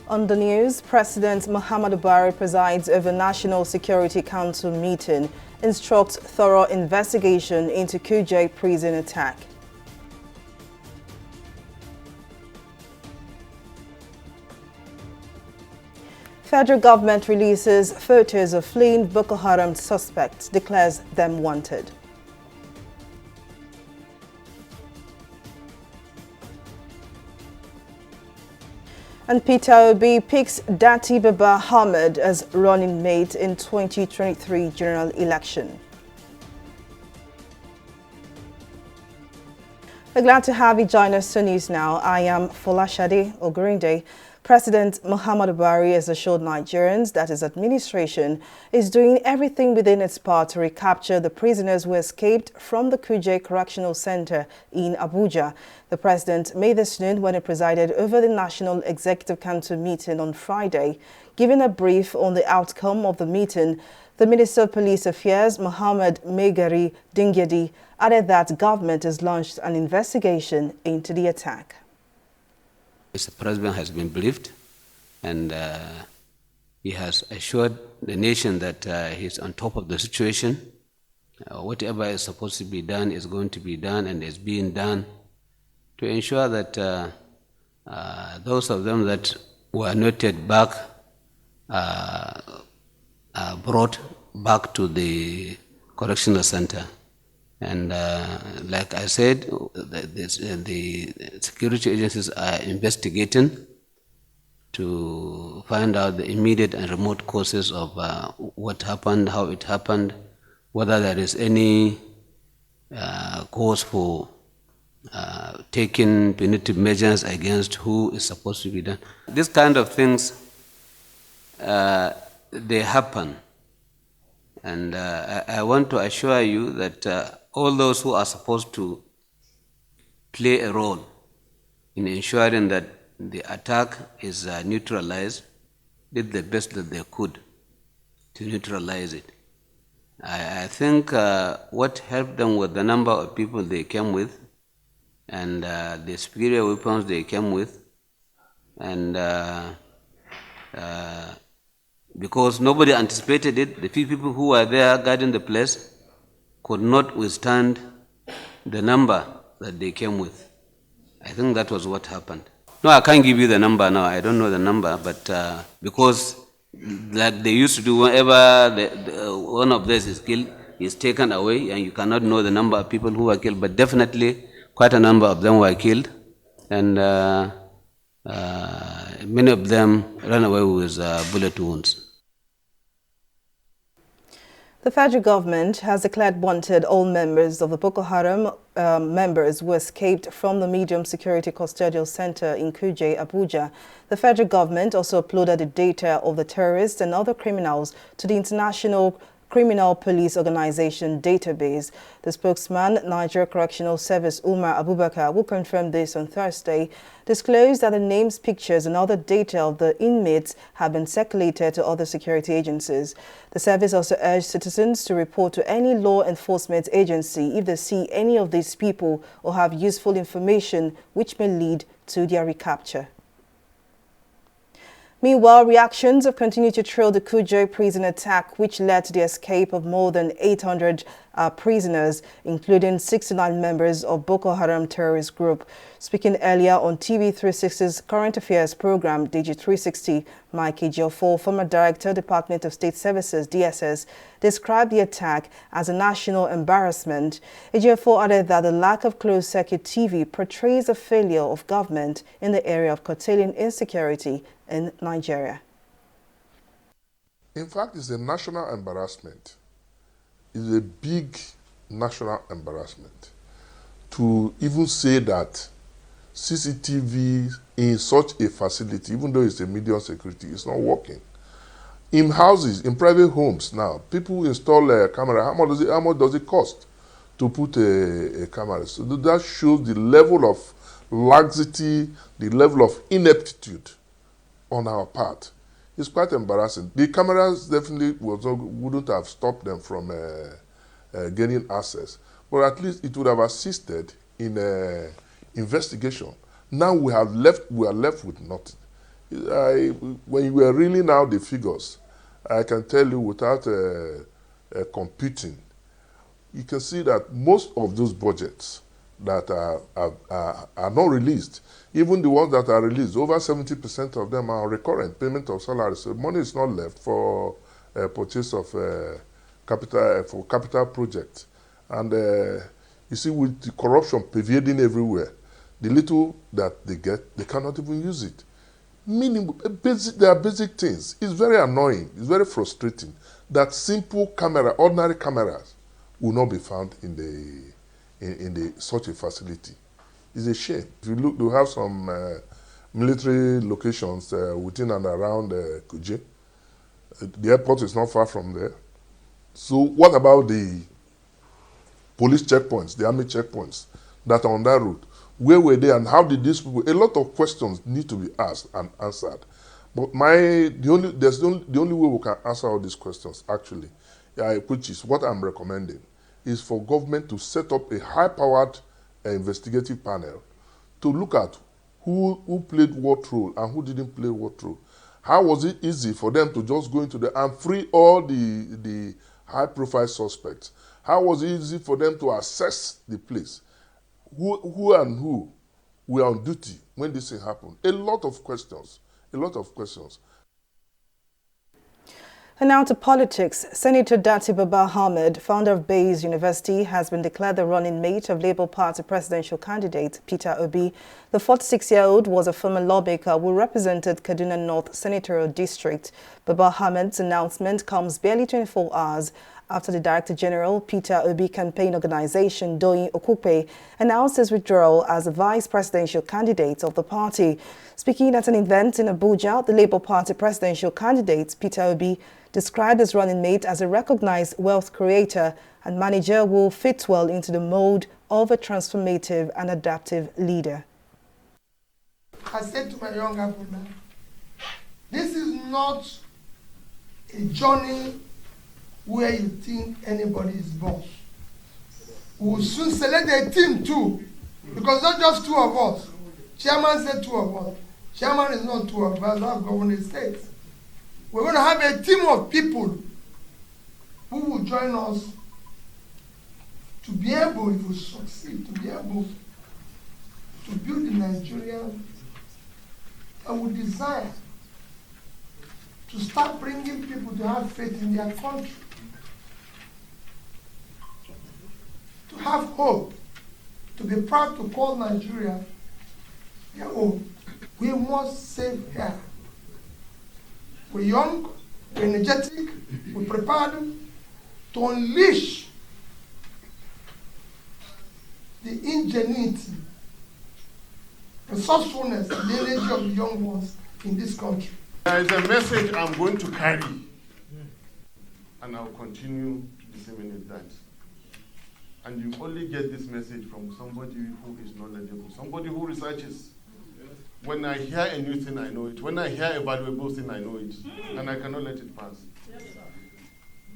On the news, President Muhammadu Buhari presides over National Security Council meeting, instructs thorough investigation into Kuje prison attack. Federal government releases photos of fleeing Boko Haram suspects, declares them wanted. And Peter Obi picks Dati Baba Ahmed as running mate in 2023 general election. We're glad to have you join us to news now. I am Folashade Ogurinde. President Muhammadu Buhari has assured Nigerians that his administration is doing everything within its power to recapture the prisoners who escaped from the Kuje Correctional Center in Abuja. The president made this known when he presided over the National Executive Council meeting on Friday. Giving a brief on the outcome of the meeting, the Minister of Police Affairs, Mohammed Megari Dingyadi, added that government has launched an investigation into the attack. The president has been briefed, and he has assured the nation that he's on top of the situation. Whatever is supposed to be done is going to be done and is being done to ensure that those of them that were not yet back are brought back to the correctional center. And like I said, the security agencies are investigating to find out the immediate and remote causes of what happened, how it happened, whether there is any cause for taking punitive measures against who is supposed to be done. These kind of things, they happen. And I want to assure you that all those who are supposed to play a role in ensuring that the attack is neutralized did the best that they could to neutralize it. I think what helped them was the number of people they came with and the superior weapons they came with, and because nobody anticipated it, the few people who were there guarding the place could not withstand the number that they came with. I think that was what happened. No, I can't give you the number now. I don't know the number, but because like they used to do, whenever one of these is killed, is taken away, and you cannot know the number of people who were killed, but definitely quite a number of them were killed, and many of them ran away with bullet wounds. The federal government has declared wanted all members of the Boko Haram members who escaped from the medium security custodial center in Kuje, Abuja. The federal government also uploaded the data of the terrorists and other criminals to the International Criminal Police Organization database. The spokesman, Nigeria Correctional Service Umar Abubakar, who confirmed this on Thursday, disclosed that the names, pictures and other data of the inmates have been circulated to other security agencies. The service also urged citizens to report to any law enforcement agency if they see any of these people or have useful information which may lead to their recapture. Meanwhile, reactions have continued to trail the Kuje prison attack, which led to the escape of more than 800 prisoners, including 69 members of Boko Haram terrorist group. Speaking earlier on TV360's Current Affairs program, TV360, Mike Ejiofor, former Director, Department of State Services, DSS, described the attack as a national embarrassment. Ejiofor added that the lack of closed-circuit TV portrays a failure of government in the area of curtailing insecurity in Nigeria. In fact, it's a national embarrassment. It's a big national embarrassment to even say that CCTV in such a facility, even though it's a medium security, is not working. In houses, in private homes now, people install a camera. How much does it cost to put a camera? So that shows the level of laxity, the level of ineptitude on our part. It's quite embarrassing. The cameras definitely wouldn't have stopped them from gaining access, but at least it would have assisted in investigation. Now we are left with nothing. When you were reeling out the figures, I can tell you without computing, you can see that most of those budgets that are not released, even the ones that are released, over 70% of them are recurrent payment of salaries. So money is not left for purchase of capital projects. And you see, with the corruption pervading everywhere, the little that they get, they cannot even use it. There are basic things. It's very annoying. It's very frustrating that simple camera, ordinary cameras, will not be found in such a facility. It's a shame. If you look, we have some military locations within and around Kuje. The airport is not far from there. So what about the police checkpoints, the army checkpoints that are on that route? Where were they and how did these people? A lot of questions need to be asked and answered. But the only way we can answer all these questions, actually, which is what I'm recommending, is for government to set up a high-powered investigative panel to look at who played what role and who didn't play what role. How was it easy for them to just go into and free all the high-profile suspects? How was it easy for them to assess the place? Who were on duty when this thing happened? A lot of questions. And now to politics. Senator Dati Baba Ahmed, founder of Bayes University, has been declared the running mate of Labour Party presidential candidate Peter Obi. The 46-year-old was a former lawmaker who represented Kaduna North Senatorial District. Baba Ahmed's announcement comes barely 24 hours after the Director General, Peter Obi campaign organization, Doyin Okupe, announced his withdrawal as the vice presidential candidate of the party. Speaking at an event in Abuja, the Labour Party presidential candidate, Peter Obi, described his running mate as a recognized wealth creator and manager who will fit well into the mold of a transformative and adaptive leader. I said to my younger brother, this is not a journey where you think anybody is boss. We will soon select a team too, because not just two of us. Chairman said two of us. Chairman is not two of us, that's governing states. We're going to have a team of people who will join us to be able, if we succeed, to be able to build the Nigerian that we desire, to start bringing people to have faith in their country, to have hope, to be proud to call Nigeria their own. We must save her. We're young, we're energetic, we're prepared to unleash the ingenuity, resourcefulness, and the energy of the young ones in this country. There is a message I'm going to carry, and I'll continue to disseminate that. And you only get this message from somebody who is knowledgeable, somebody who researches. When I hear a new thing, I know it. When I hear a valuable thing, I know it. And I cannot let it pass.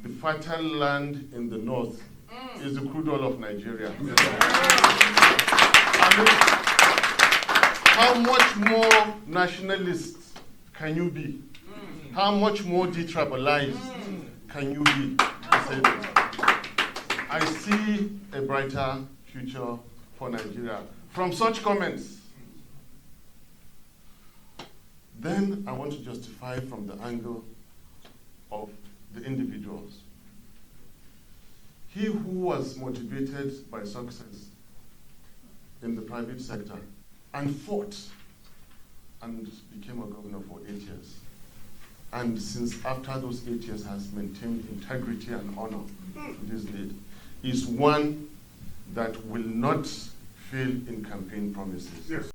The fertile land in the north is the crude oil of Nigeria. How much more nationalist can you be? How much more detribalized can you be? I see a brighter future for Nigeria from such comments. Then I want to justify from the angle of the individuals. He who was motivated by success in the private sector and fought and became a governor for 8 years. And since after those 8 years has maintained integrity and honor to this date, is one that will not fail in campaign promises. Yes.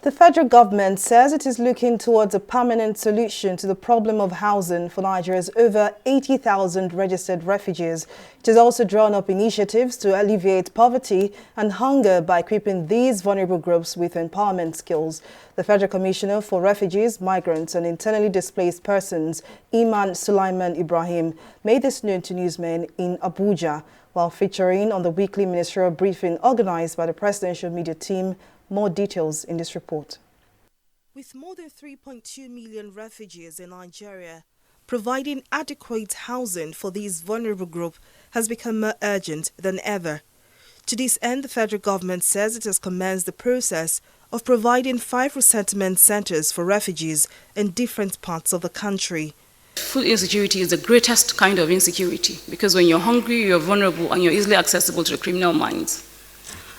The federal government says it is looking towards a permanent solution to the problem of housing for Nigeria's over 80,000 registered refugees. It has also drawn up initiatives to alleviate poverty and hunger by equipping these vulnerable groups with empowerment skills. The Federal Commissioner for Refugees, Migrants and Internally Displaced Persons, Iman Sulaiman Ibrahim, made this known to newsmen in Abuja while featuring on the weekly ministerial briefing organized by the presidential media team. More details in this report. With more than 3.2 million refugees in Nigeria, providing adequate housing for these vulnerable groups has become more urgent than ever. To this end, the federal government says it has commenced the process of providing 5 resettlement centers for refugees in different parts of the country. Food insecurity is the greatest kind of insecurity because when you're hungry, you're vulnerable and you're easily accessible to the criminal minds.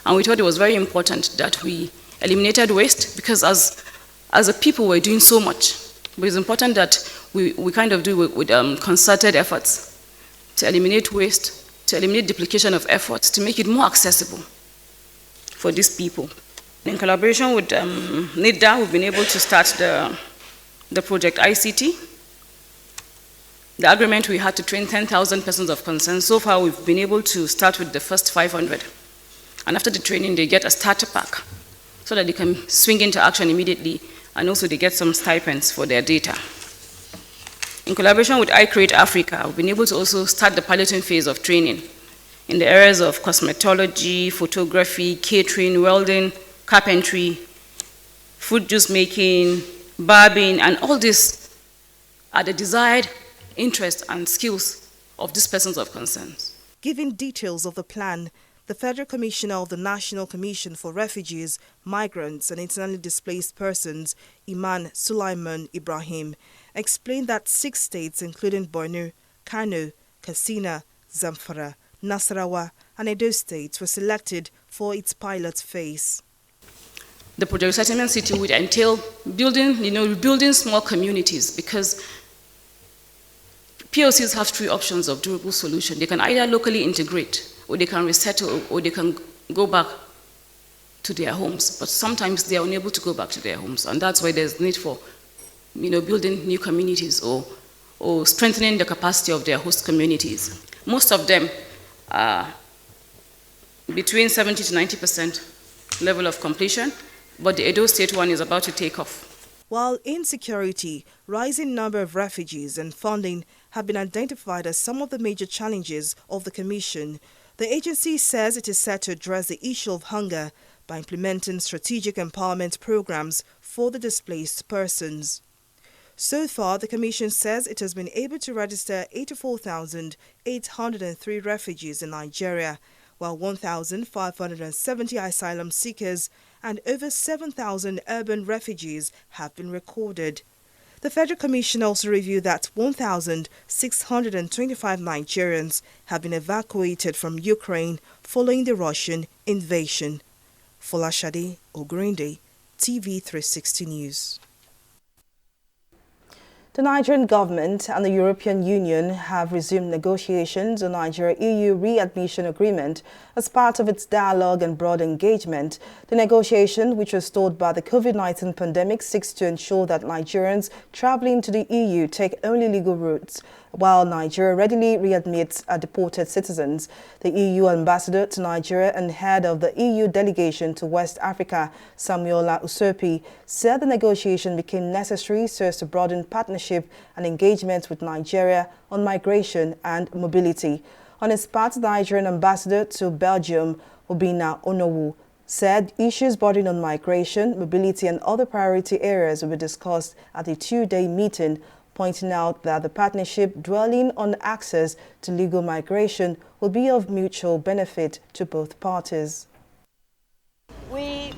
And we thought it was very important that we eliminated waste because as a people we're doing so much. But it's important that we kind of do with concerted efforts to eliminate waste, to eliminate duplication of efforts, to make it more accessible for these people. In collaboration with NIDA, we've been able to start the project ICT. The agreement we had to train 10,000 persons of concern. So far we've been able to start with the first 500. And after the training, they get a starter pack so that they can swing into action immediately, and also they get some stipends for their data. In collaboration with iCreate Africa, we've been able to also start the piloting phase of training in the areas of cosmetology, photography, catering, welding, carpentry, food juice making, barbing, and all this are the desired interests and skills of these persons of concern. Giving details of the plan, the Federal Commissioner of the National Commission for Refugees, Migrants and Internally Displaced Persons, Iman Sulaiman Ibrahim, explained that 6 states including Borno, Kano, Katsina, Zamfara, Nasarawa and Edo states were selected for its pilot phase. The project Resettlement City would entail rebuilding small communities because POCs have 3 options of durable solution. They can either locally integrate, or they can resettle, or they can go back to their homes. But sometimes they are unable to go back to their homes, and that's why there's need for building new communities or strengthening the capacity of their host communities. Most of them are between 70 to 90% level of completion, but the Edo State one is about to take off. While insecurity, rising number of refugees and funding have been identified as some of the major challenges of the Commission, the agency says it is set to address the issue of hunger by implementing strategic empowerment programs for the displaced persons. So far, the Commission says it has been able to register 84,803 refugees in Nigeria, while 1,570 asylum seekers and over 7,000 urban refugees have been recorded. The Federal Commission also reviewed that 1,625 Nigerians have been evacuated from Ukraine following the Russian invasion. Folashade Ogrinde, TV360 News. The Nigerian government and the European Union have resumed negotiations on Nigeria-EU readmission agreement as part of its dialogue and broad engagement. The negotiation, which was stalled by the COVID-19 pandemic, seeks to ensure that Nigerians traveling to the EU take only legal routes, while Nigeria readily readmits deported citizens. The EU ambassador to Nigeria and head of the EU delegation to West Africa, Samuela Usopi, said the negotiation became necessary so as to broaden partnership and engagement with Nigeria on migration and mobility. On his part, the Nigerian ambassador to Belgium, Obina Onowu, said issues bordering on migration, mobility and other priority areas will be discussed at the 2-day meeting, pointing out that the partnership dwelling on access to legal migration will be of mutual benefit to both parties. We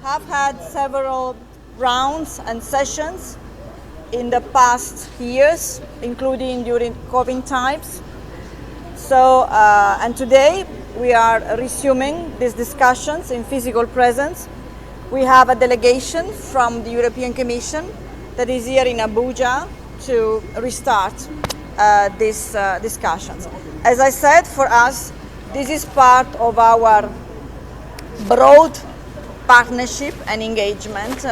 have had several rounds and sessions in the past years, including during COVID times. And today we are resuming these discussions in physical presence. We have a delegation from the European Commission that is here in Abuja to restart these discussions. As I said, for us, this is part of our broad partnership and engagement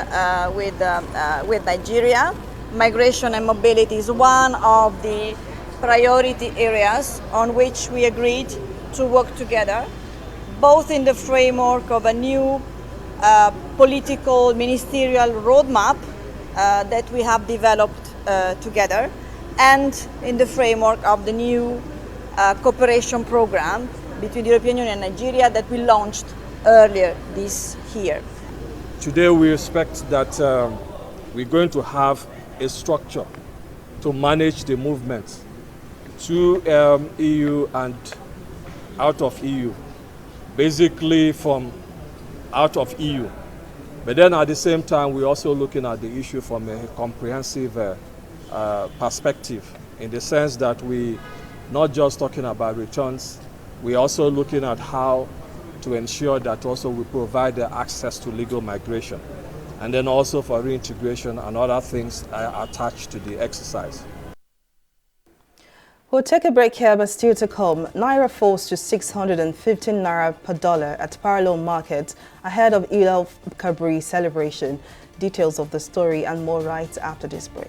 with Nigeria. Migration and mobility is one of the priority areas on which we agreed to work together, both in the framework of a new political ministerial roadmap that we have developed together, and in the framework of the new cooperation program between the European Union and Nigeria that we launched earlier this year. Today we expect that we're going to have a structure to manage the movement to EU and out of EU, basically from out of EU. But then at the same time, we're also looking at the issue from a comprehensive perspective, in the sense that we not just talking about returns, we're also looking at how to ensure that also we provide the access to legal migration, and then also for reintegration and other things attached to the exercise. We'll take a break here, but still to come. Naira falls to 615 Naira per dollar at parallel markets ahead of Eid al-Kabir celebration. Details of the story and more right after this break.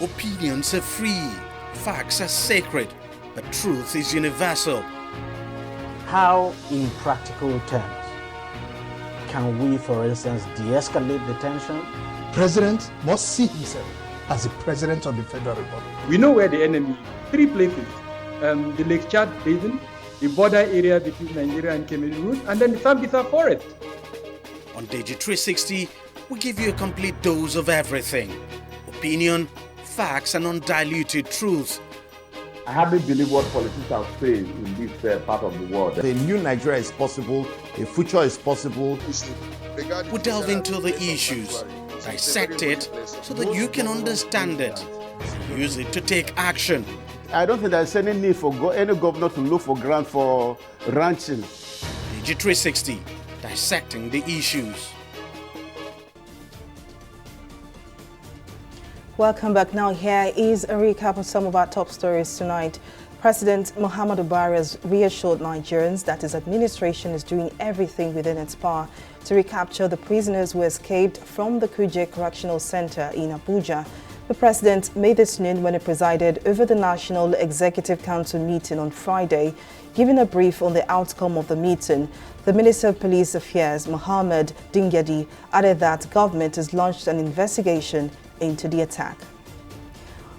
Opinions are free, facts are sacred, but truth is universal. How, in practical terms, can we, for instance, de-escalate the tension? President must see himself as the President of the Federal Republic. We know where the enemy is. 3 places, the Lake Chad Basin, the border area between Nigeria and Cameroon, and then the Sambisa Forest. On TV360, we give you a complete dose of everything. Opinion, facts and undiluted truth. I hardly believe what politicians say in this part of the world. A new Nigeria is possible, a future is possible. We delve into the issues, dissect it so that you can understand it, use it to take action. I don't think there's any need for any governor to look for grant for ranching. TV360, dissecting the issues. Welcome back. Now here is a recap of some of our top stories tonight. President Muhammadu Buhari has reassured Nigerians that his administration is doing everything within its power to recapture the prisoners who escaped from the Kuje Correctional Center in Abuja. The president made this known when he presided over the National Executive Council meeting on Friday. Giving a brief on the outcome of the meeting, the Minister of Police Affairs, Mohammed Dingyadi, added that government has launched an investigation into the attack.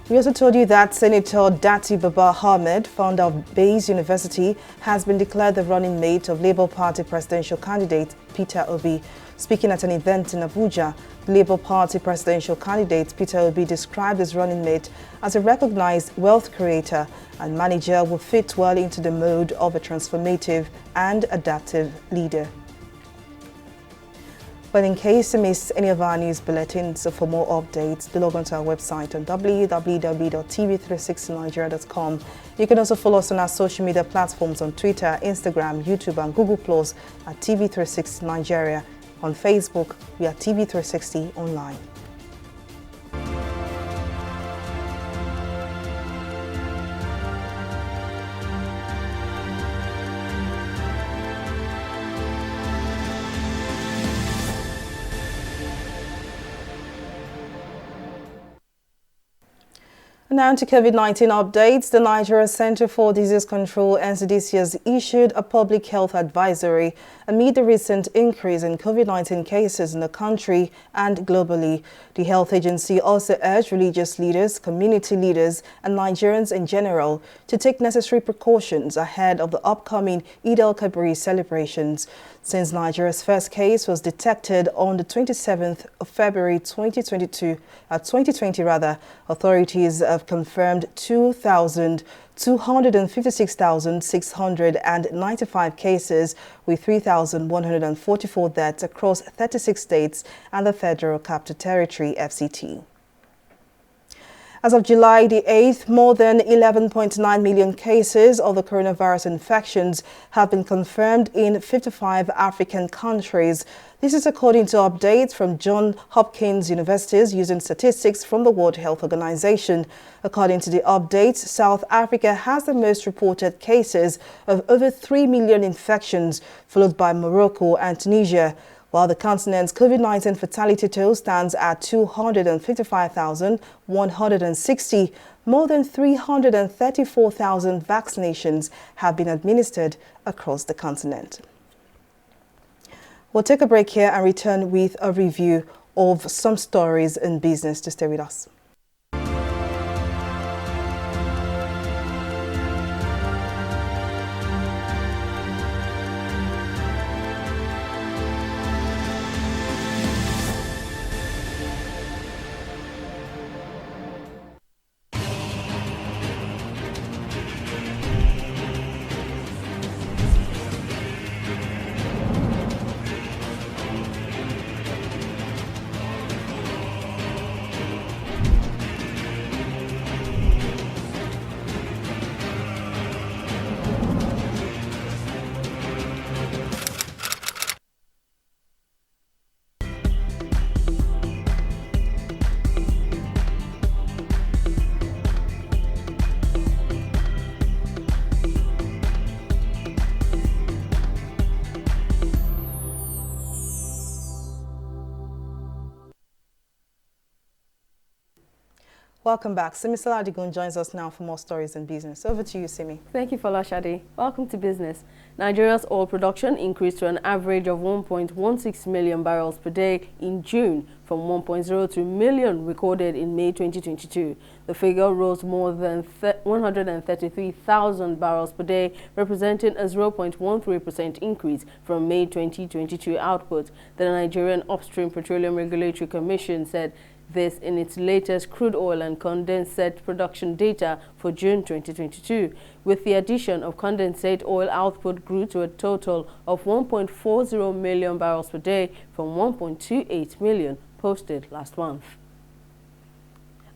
We also told you that Senator Dati Baba Ahmed, founder of Bayes University, has been declared the running mate of Labour Party presidential candidate Peter Obi. Speaking at an event in Abuja, the Labour Party presidential candidate Peter Obi described his running mate as a recognized wealth creator and manager who fit well into the mode of a transformative and adaptive leader. But in case you missed any of our news bulletins, for more updates, do log on to our website on www.tv360nigeria.com. You can also follow us on our social media platforms on Twitter, Instagram, YouTube and Google Plus at TV360 Nigeria. On Facebook, we are TV360 Online. Now to COVID-19 updates. The Nigeria Center for Disease Control (NCDC) has issued a public health advisory amid the recent increase in COVID-19 cases in the country and globally. The health agency also urged religious leaders, community leaders, and Nigerians in general to take necessary precautions ahead of the upcoming Eid al-Kabir celebrations. Since Nigeria's first case was detected on the 27th of February 2020, authorities have confirmed 256,695 cases with 3,144 deaths across 36 states and the Federal Capital Territory, FCT. As of July the 8th, more than 11.9 million cases of the coronavirus infections have been confirmed in 55 African countries. This is according to updates from Johns Hopkins University using statistics from the World Health Organization. According to the updates, South Africa has the most reported cases of over 3 million infections, followed by Morocco and Tunisia. While the continent's COVID-19 fatality toll stands at 255,160, more than 334,000 vaccinations have been administered across the continent. We'll take a break here and return with a review of some stories in business. To stay with us. Welcome back. Simi Saladigun joins us now for more stories in business. Over to you, Simi. Thank you, Folashade. Welcome to business. Nigeria's oil production increased to an average of 1.16 million barrels per day in June from 1.02 million recorded in May 2022. The figure rose more than 133,000 barrels per day, representing a 0.13% increase from May 2022 output. The Nigerian Upstream Petroleum Regulatory Commission said this in its latest crude oil and condensate production data for June 2022. With the addition of condensate, oil output grew to a total of 1.40 million barrels per day from 1.28 million posted last month.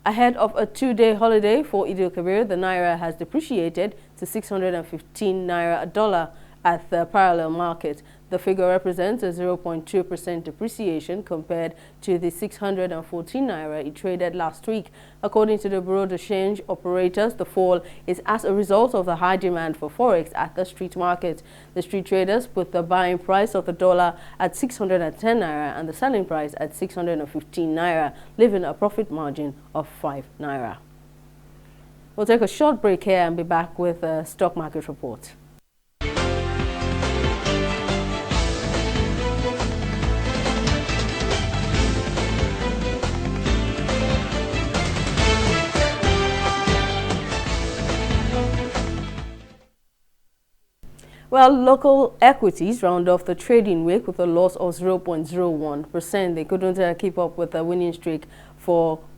Ahead of a two-day holiday for Eid al-Kabir, the Naira has depreciated to 615 Naira a dollar at the parallel market. The figure represents a 0.2% depreciation compared to the 614 Naira it traded last week. According to the Bureau de Change operators, the fall is as a result of the high demand for forex at the street market. The street traders put the buying price of the dollar at 610 Naira and the selling price at 615 Naira, leaving a profit margin of 5 Naira. We'll take a short break here and be back with a stock market report. Well, local equities round off the trading week with a loss of 0.01%. They couldn't keep up with the winning streak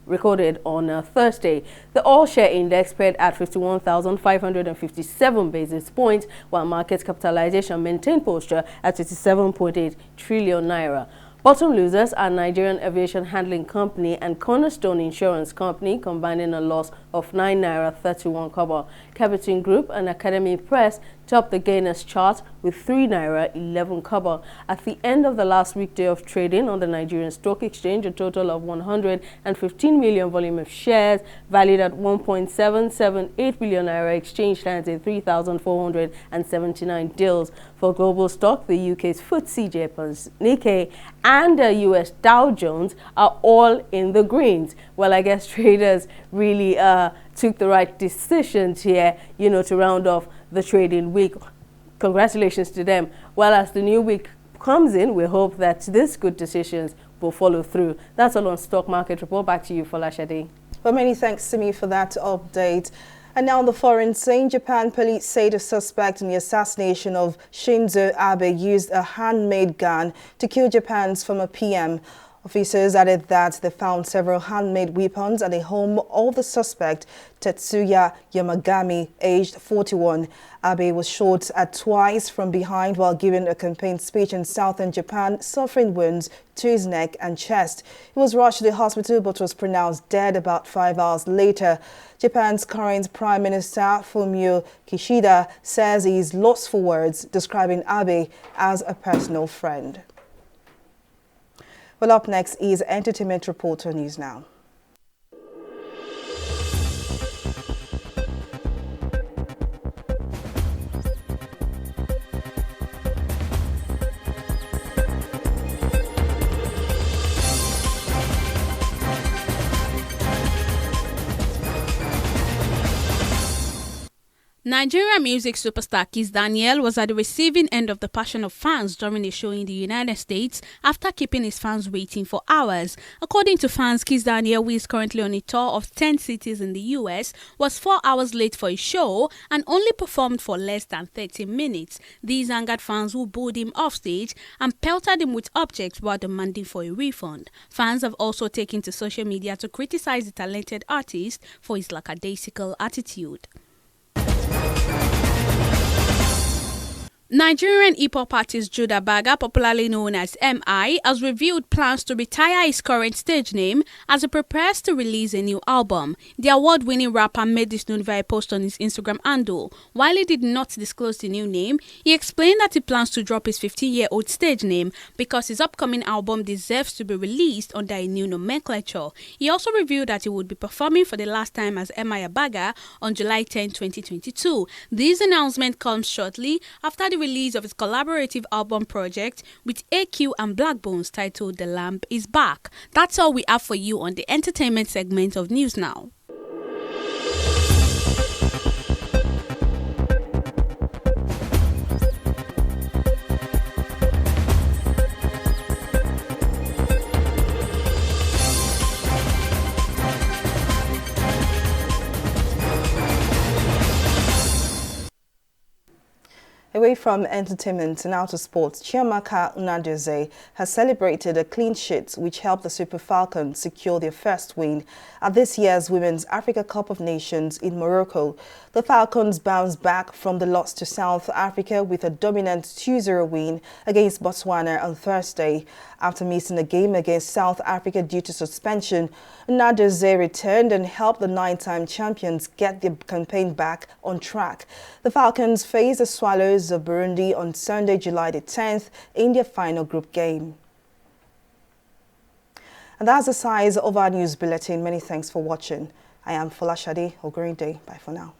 recorded on Thursday. The all-share index paid at 51,557 basis points, while market capitalization maintained posture at 27.8 trillion naira. Bottom losers are Nigerian Aviation Handling Company and Cornerstone Insurance Company, combining a loss of 9 Naira 31 kobo. Capitan Group and Academy Press topped the gainers chart with 3 Naira 11 kobo. At the end of the last weekday of trading on the Nigerian Stock Exchange, a total of 115 million volume of shares valued at 1.778 billion naira exchanged hands in 3,479 deals. For global stock, the UK's FTSE, Japan's Nikkei, and the US Dow Jones are all in the greens. Well, I guess traders really took the right decisions here, to round off the trading week. Congratulations to them. Well, as the new week comes in, we hope that these good decisions will follow through. That's all on Stock Market Report. Back to you, Folashade. Well, many thanks, Simi, for that update. And now on the foreign scene, Japan police say the suspect in the assassination of Shinzo Abe used a handmade gun to kill Japan's former PM. Officers added that they found several handmade weapons at the home of the suspect, Tetsuya Yamagami, aged 41. Abe was shot at twice from behind while giving a campaign speech in southern Japan, suffering wounds to his neck and chest. He was rushed to the hospital but was pronounced dead about 5 hours later. Japan's current Prime Minister, Fumio Kishida, says he is lost for words, describing Abe as a personal friend. Well, up next is Entertainment Reporter News Now. Nigerian music superstar Kiss Daniel was at the receiving end of the passion of fans during a show in the United States after keeping his fans waiting for hours. According to fans, Kiss Daniel, who is currently on a tour of 10 cities in the US, was 4 hours late for his show and only performed for less than 30 minutes. These angered fans who booed him off stage and pelted him with objects while demanding for a refund. Fans have also taken to social media to criticize the talented artist for his lackadaisical attitude. Nigerian hip-hop artist Judah Baga, popularly known as M.I., has revealed plans to retire his current stage name as he prepares to release a new album. The award-winning rapper made this known via a post on his Instagram handle. While he did not disclose the new name, he explained that he plans to drop his 15-year-old stage name because his upcoming album deserves to be released under a new nomenclature. He also revealed that he would be performing for the last time as M.I. Baga on July 10, 2022. This announcement comes shortly after the release of his collaborative album project with AQ and Black Bones titled The Lamp is Back. That's all we have for you on the entertainment segment of News Now. Away from entertainment and out of sports, Chiamaka Nnadozie has celebrated a clean sheet which helped the Super Falcons secure their first win at this year's Women's Africa Cup of Nations in Morocco. The Falcons bounced back from the loss to South Africa with a dominant 2-0 win against Botswana on Thursday. After missing a game against South Africa due to suspension, Nnadozie returned and helped the 9-time champions get their campaign back on track. The Falcons face the Swallows of Burundi on Sunday, July the 10th in their final group game. And that's the size of our news bulletin. Many thanks for watching. I am Folashade Ogurinde. Bye for now.